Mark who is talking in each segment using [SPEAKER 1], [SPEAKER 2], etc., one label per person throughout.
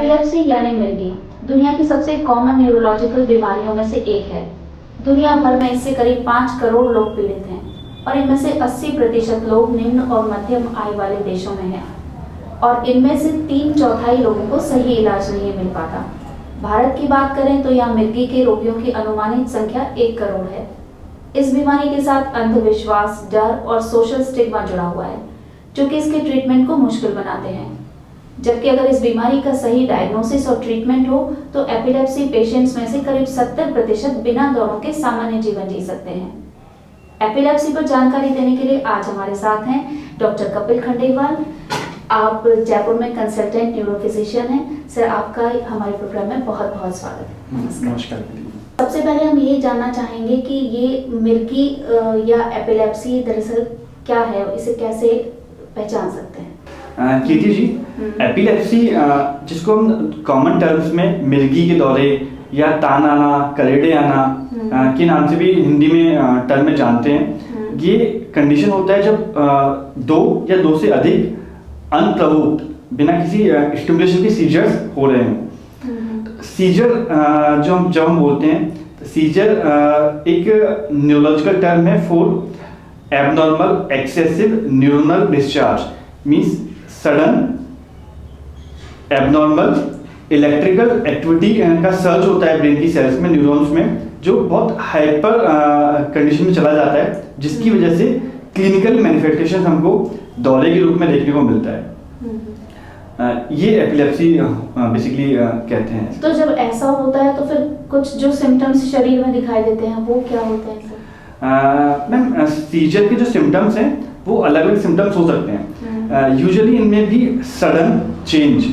[SPEAKER 1] Epilepsy यानी मिर्गी दुनिया की सबसे कॉमन न्यूरोलॉजिकल बीमारियों में से एक है। दुनिया भर में इससे करीब 5 करोड़ लोग पीड़ित हैं और इनमें से 80% लोग निम्न और मध्यम आय वाले देशों में हैं और इनमें से 3/4 लोगों को सही इलाज नहीं मिल पाता। भारत की बात करें तो यहाँ मिर्गी के रोगियों की अनुमानित संख्या 1 करोड़ है। इस बीमारी के साथ अंधविश्वास, डर और सोशल स्टिग्मा जुड़ा हुआ है, जो कि इसके ट्रीटमेंट को मुश्किल बनाते हैं। जबकि अगर इस बीमारी का सही डायग्नोसिस और ट्रीटमेंट हो तो एपिलेप्सी पेशेंट्स में से करीब 70% बिना दवाओं के सामान्य जीवन जी सकते हैं। एपिलेप्सी पर जानकारी देने के लिए आज हमारे साथ हैं डॉक्टर कपिल खंडेलवाल। आप जयपुर में कंसल्टेंट न्यूरो फिजिशियन हैं। सर, आपका हमारे प्रोग्राम में बहुत बहुत स्वागत है।
[SPEAKER 2] नमस्कार।
[SPEAKER 1] सबसे पहले हम ये जानना चाहेंगे कि ये मिर्गी या एपिलेप्सी दरअसल क्या है, इसे कैसे पहचान सकते हैं?
[SPEAKER 2] कीर्ति जी, एपिलेप्सी जिसको हम कॉमन टर्म्स में मिर्गी के दौरे या तान आना, कलेडे आना के नाम से भी हिंदी में टर्म में जानते हैं, ये कंडीशन होता है जब 2 या 2 से अधिक अनप्रभुत बिना किसी स्टिमुलेशन के सीजर्स हो रहे हैं। सीजर जब हम बोलते हैं, सीजर एक न्यूरोलॉजिकल टर्म है for abnormal excessive neuronal discharge, means sudden abnormal electrical activity का सर्च होता है ब्रेन की सेल्स में, न्यूरॉन्स में, जो बहुत हाइपर कंडीशन में चला जाता है, जिसकी वजह से क्लिनिकल मैनिफेस्टेशन हमको दौरे के रूप में देखने को मिलता है। ये एपिलेप्सी बेसिकली कहते हैं।
[SPEAKER 1] तो जब ऐसा होता है तो फिर कुछ जो सिम्टम्स शरीर में दिखाई देते हैं वो क्या होते हैं सर?
[SPEAKER 2] मैम, सीजर के जो सिम्टम्स हैं वो अलग अलग सिम्टम्स हो सकते हैं। यूजुअली इनमें भी sudden change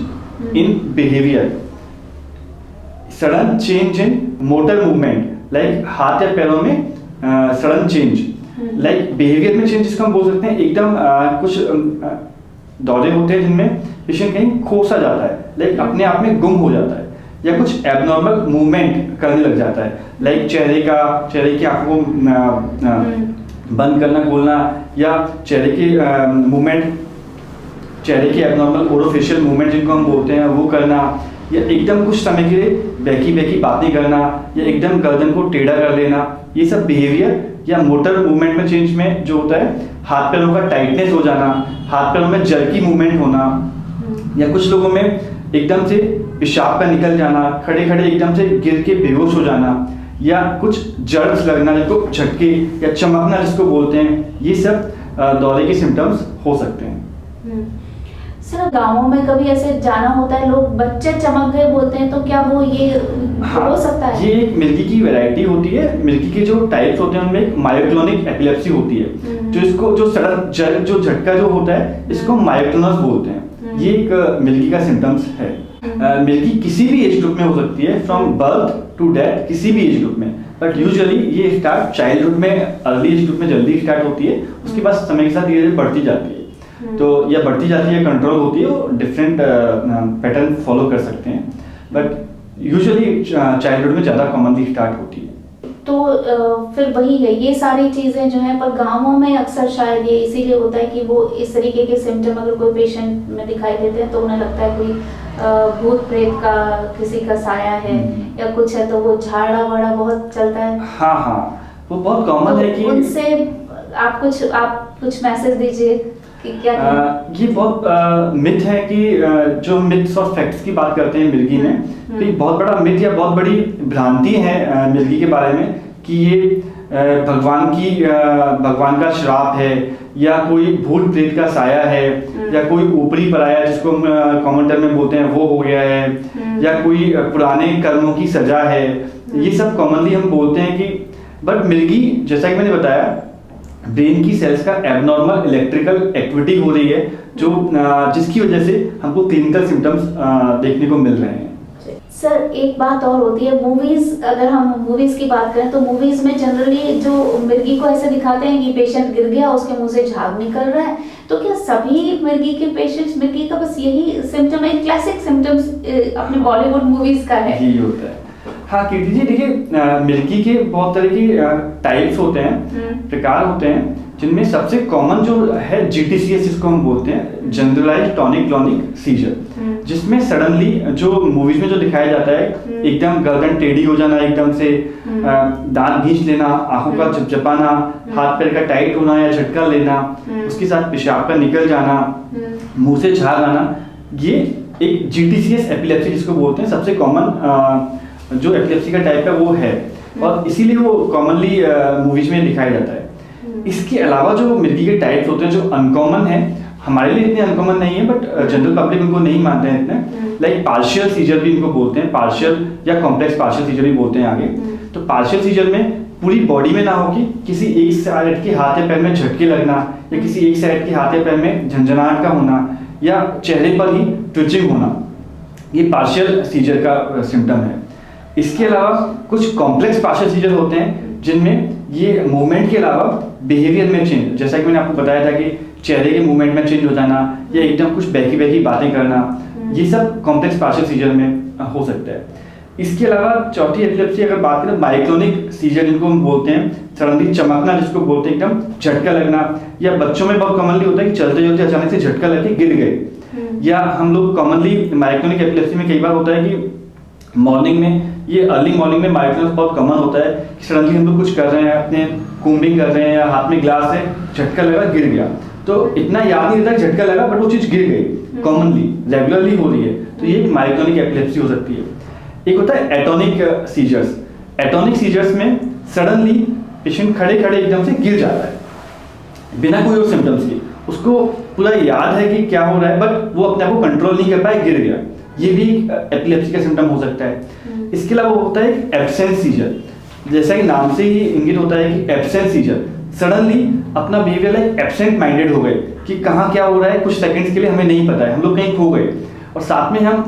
[SPEAKER 2] in behaviour, sudden change in motor movement, like हाथ या पैरों में सडन चेंज, लाइक बिहेवियर में चेंज, जिसको हम बोल सकते हैं एकदम कुछ दौरे होते हैं जिनमें पेशेंट कहीं खो सा जाता है, लाइक अपने आप में गुम हो जाता है, या कुछ एबनॉर्मल मूवमेंट करने लग जाता है, लाइक चेहरे की आंखों को बंद करना खोलना, या चेहरे की मूवमेंट, चेहरे की एबनॉर्मल ओरोफेशियल मूवमेंट जिनको हम बोलते हैं वो करना, या एकदम कुछ समय के लिए बहकी बातें करना, या एकदम गर्दन को टेढ़ा कर देना। ये सब बिहेवियर या मोटर मूवमेंट में चेंज में जो होता है, हाथ पैरों का टाइटनेस हो जाना, हाथ पैरों में जर्की मूवमेंट होना, या कुछ लोगों में एकदम से पेशाब का निकल जाना, खड़े खड़े एकदम से गिर के बेहोश हो जाना, या कुछ जर्क्स लगना जिसको झटके, या चमकना जिसको बोलते हैं, ये सब दौरे के सिम्टम्स हो सकते हैं।
[SPEAKER 1] सर, गांवों में कभी ऐसे जाना होता है, लोग बच्चे चमक गए बोलते हैं, तो क्या वो ये हो सकता है?
[SPEAKER 2] ये एक मिर्गी की वैरायटी होती है। मिर्गी के जो टाइप्स होते हैं उनमें एक मायोक्लोनिक एपिलेप्सी होती है, जो इसको जो सडन जो झटका जो होता है इसको मायोक्लोनस बोलते हैं। ये एक मिर्गी का सिम्टम्स है। मिर्गी किसी भी एज ग्रुप में हो सकती है, फ्रॉम बर्थ टू डेथ, किसी भी एज ग्रुप में, बट यूजुअली ये स्टार्ट चाइल्डहुड में, अर्ली एज ग्रुप में जल्दी स्टार्ट होती है, उसके बाद समय के साथ धीरे धीरे बढ़ती जाती है। तो यह बढ़ती जाती है, कंट्रोल होती है, और डिफरेंट पैटर्न फॉलो कर सकते हैं, बट यूजुअली चाइल्डहुड में ज़्यादा कॉमनली स्टार्ट होती है।
[SPEAKER 1] तो फिर वही है, ये सारी चीज़ें जो हैं, पर गांवों में अक्सर शायद ये इसीलिए होता है कि वो इस तरीके के सिम्टम अगर कोई पेशेंट में दिखाई देते हैं तो उन्हें लगता है कोई भूत प्रेत का किसी का साया है या कुछ है, तो वो झाड़ा वाड़ा बहुत चलता है।
[SPEAKER 2] हाँ, वो बहुत कॉमन है कि
[SPEAKER 1] उनसे आप कुछ मैसेज दीजिए कि क्या
[SPEAKER 2] ये बहुत मिथ है कि जो मिथ्स और फैक्ट्स की बात करते हैं मिर्गी में, तो ये बहुत बड़ा मिथ या बहुत बड़ी भ्रांति है मिर्गी के बारे में कि ये भगवान का श्राप है, या कोई भूत प्रेत का साया है, या कोई ऊपरी पराया जिसको हम कॉमन टर्म में बोलते हैं वो हो गया है, या कोई पुराने कर्मों की सजा है। ये सब कॉमनली हम बोलते हैं कि, बट मिर्गी जैसा कि मैंने बताया, ब्रेन की सेल्स का एबनॉर्मल इलेक्ट्रिकल एक्टिविटी हो रही है, जो जिसकी वजह से हमको क्लिनिकल सिम्टम्स देखने को मिल रहे हैं।
[SPEAKER 1] सर, एक बात और होती है, मूवीज, अगर हम मूवीज की बात करें तो मूवीज में जनरली जो मिर्गी को ऐसे दिखाते हैं कि पेशेंट गिर गया, उसके मुंह से झाग निकल रहा है, तो क्या सभी मिर्गी के पेशेंट्स मिर्गी का बस यही सिम्टम है? क्लासिक सिम्टम्स अपने बॉलीवुड मूवीज का है,
[SPEAKER 2] यही होता है। हाँ कीर्ति जी, देखिए मिर्गी के बहुत तरह के टाइप्स होते हैं, प्रकार होते हैं। जिनमें सबसे कॉमन जो है GTCS जिसको हम बोलते हैं, जनरलाइज्ड टॉनिक क्लॉनिक सीजर, जिसमें सडनली जो मूवीज में जो दिखाया जाता है एकदम गर्दन टेढ़ी हो जाना, एकदम से दांत भींच लेना, आंखों का झपझपाना, हाथ पैर का टाइट होना या झटका लेना, उसके साथ पेशाब का निकल जाना, मुंह से झाग आना, ये एक GTCS एपिलेप्सी जिसको बोलते हैं सबसे कॉमन जो एपिलेप्सी का टाइप है वो है, और इसीलिए वो कॉमनली मूवीज में दिखाया जाता है। इसके अलावा जो मिर्गी के टाइप्स होते हैं जो अनकॉमन है, हमारे लिए इतने अनकॉमन नहीं है, बट जनरल पब्लिक उनको नहीं मानते हैं इतने, लाइक पार्शियल सीजर भी इनको बोलते हैं, पार्शियल या कॉम्प्लेक्स पार्शियल सीजर भी बोलते हैं आगे। तो पार्शियल सीजर में पूरी बॉडी में ना होगी, किसी एक साइड के हाथ या पैर में झटके लगना, या किसी एक साइड के हाथ या पैर में झंझनाहट का होना, या चेहरे पर ही ट्विचिंग होना, ये पार्शियल सीजर का सिम्टम है। इसके अलावा कुछ कॉम्प्लेक्स पार्शियल सीजर होते हैं जिनमें ये मूवमेंट के अलावा बिहेवियर में चेंज, जैसा कि मैंने आपको बताया था कि चेहरे के मूवमेंट में चेंज हो जाना या एकदम कुछ बहकी बहकी बातें करना, ये सब कॉम्प्लेक्स पार्शियल सीजर में हो सकता है। इसके अलावा चौथी एपिलेप्सी अगर बात करें, माइक्लोनिक सीजर जिनको हम बोलते हैं, सडनली चमकना जिसको बोलते हैं, एकदम झटका लगना, या बच्चों में बहुत कॉमनली होता है कि चलते चलते अचानक से झटका लगे गिर गए, या हम लोग कॉमनली माइक्लोनिक एपिलेप्सी में कई बार होता है कि मॉर्निंग में, ये अर्ली मॉर्निंग में माइक्रोनस बहुत कॉमन होता है कि सडनली हम लोग कुछ कर रहे हैं, अपने कूम्बिंग कर रहे हैं या हाथ में ग्लास है, झटका लगा गिर गया, तो इतना याद नहीं रहता झटका लगा बट वो चीज गिर गई, कॉमनली रेगुलरली हो रही है, तो ये माइक्रोनिक एपिलेप्सी हो सकती है। एक होता है एटोनिक सीजर्स। एटोनिक सीजर्स में सडनली पेशेंट खड़े खड़े एकदम से गिर जाता है बिना कोई और सिम्टम्स के, उसको पूरा याद है कि क्या हो रहा है बट वो अपने आप को कंट्रोल नहीं कर पाए, गिर गया, ये भी एपिलेप्सी का सिम्टम हो सकता है। इसके अलावा होता है एब्सेंट सीजर, जैसा कि नाम से ही इंगित होता है कि एब्सेंट सीजर, सडनली अपना बिहेवियर लाइक एब्सेंट माइंडेड हो गए कि कहाँ क्या हो रहा है कुछ सेकंड्स के लिए हमें नहीं पता है, हम लोग कहीं खो गए। और साथ में हम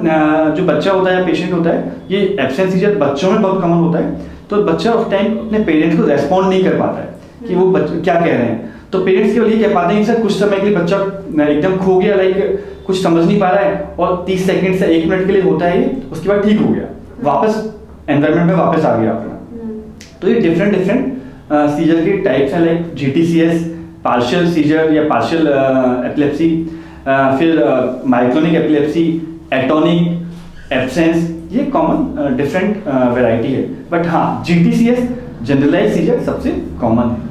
[SPEAKER 2] जो बच्चा होता है या पेशेंट होता है, ये एब्सेंट सीजर बच्चों में बहुत कॉमन होता है, तो बच्चा उस टाइम अपने पेरेंट्स को रेस्पॉन्ड नहीं कर पाता है कि वो क्या कह रहे हैं, तो पेरेंट्स केवल ये कह पाते हैं कि सर कुछ समय के लिए बच्चा एकदम खो गया, लाइक कुछ समझ नहीं पा रहा है, और 30 सेकंड से 1 मिनट के लिए होता है, उसके बाद ठीक हो गया, वापस एनवायरनमेंट में वापस आ गया अपना। तो ये डिफरेंट सीजर के टाइप्स हैं, लाइक GTCS, पार्शियल सीजर या पार्शियल एपिलेप्सी, फिर माइक्रोनिक एपिलेप्सी, एटोनिक, एब्सेंस, ये कॉमन डिफरेंट वैरायटी है, बट हाँ GTCS जनरलाइज सीजर सबसे कॉमन है।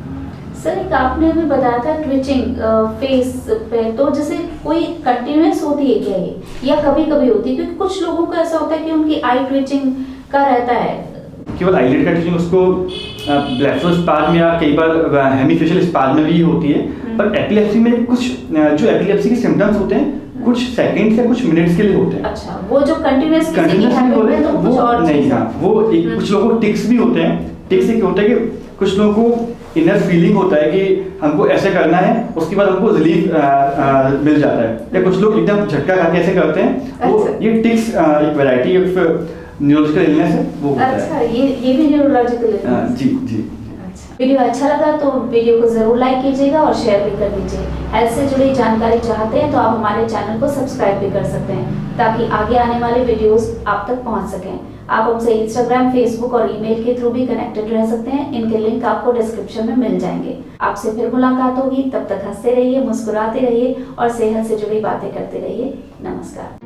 [SPEAKER 1] सर एक आपने अभी बताया था ट्विचिंग फेस पे, तो जैसे कोई कंटिन्यूअस होती है क्या ये, या कभी कभी होती है? क्योंकि कुछ लोगों को ऐसा होता है कि उनकी आई ट्विचिंग का रहता है,
[SPEAKER 2] केवल आईलिड का ट्विचिंग, उसको ब्लेफरोस्पाज्म या कई बार हेमीफेशियल स्पाज्म में भी होती है, पर एपिलेप्सी में कुछ जो एपिलेप्सी के सिम्टम्स होते हैं कुछ सेकंड्स या कुछ मिनट्स के लिए होते हैं।
[SPEAKER 1] अच्छा, वो जो कंटिन्यूअस
[SPEAKER 2] हो रहे हैं तो कुछ और नहीं, हाँ वो एक कुछ लोगों को टिक्स भी होते हैं। टिक्स से क्या होता है कि कुछ लोगों को इनर फीलिंग होता है कि हमको ऐसे करना है, उसके बाद हमको रिलीफ मिल जाता है, या कुछ लोग एकदम झटका खा के ऐसे करते हैं, वो ये टिक्स एक वैरायटी ऑफ न्यूरोलॉजिकल इलनेस है, वो होता है।
[SPEAKER 1] अच्छा, ये भी न्यूरोलॉजिकल इलनेस?
[SPEAKER 2] जी।
[SPEAKER 1] वीडियो अच्छा लगा तो वीडियो को जरूर लाइक कीजिएगा और शेयर भी कर दीजिए। हेल्थ से जुड़ी जानकारी चाहते हैं तो आप हमारे चैनल को सब्सक्राइब भी कर सकते हैं ताकि आगे आने वाले वीडियोस आप तक पहुंच सकें। आप हमसे इंस्टाग्राम, फेसबुक और ईमेल के थ्रू भी कनेक्टेड रह सकते हैं। इनके लिंक आपको डिस्क्रिप्शन में मिल जाएंगे। आपसे फिर मुलाकात होगी, तब तक हंसते रहिए, मुस्कुराते रहिए और सेहत से जुड़ी बातें करते रहिए। नमस्कार।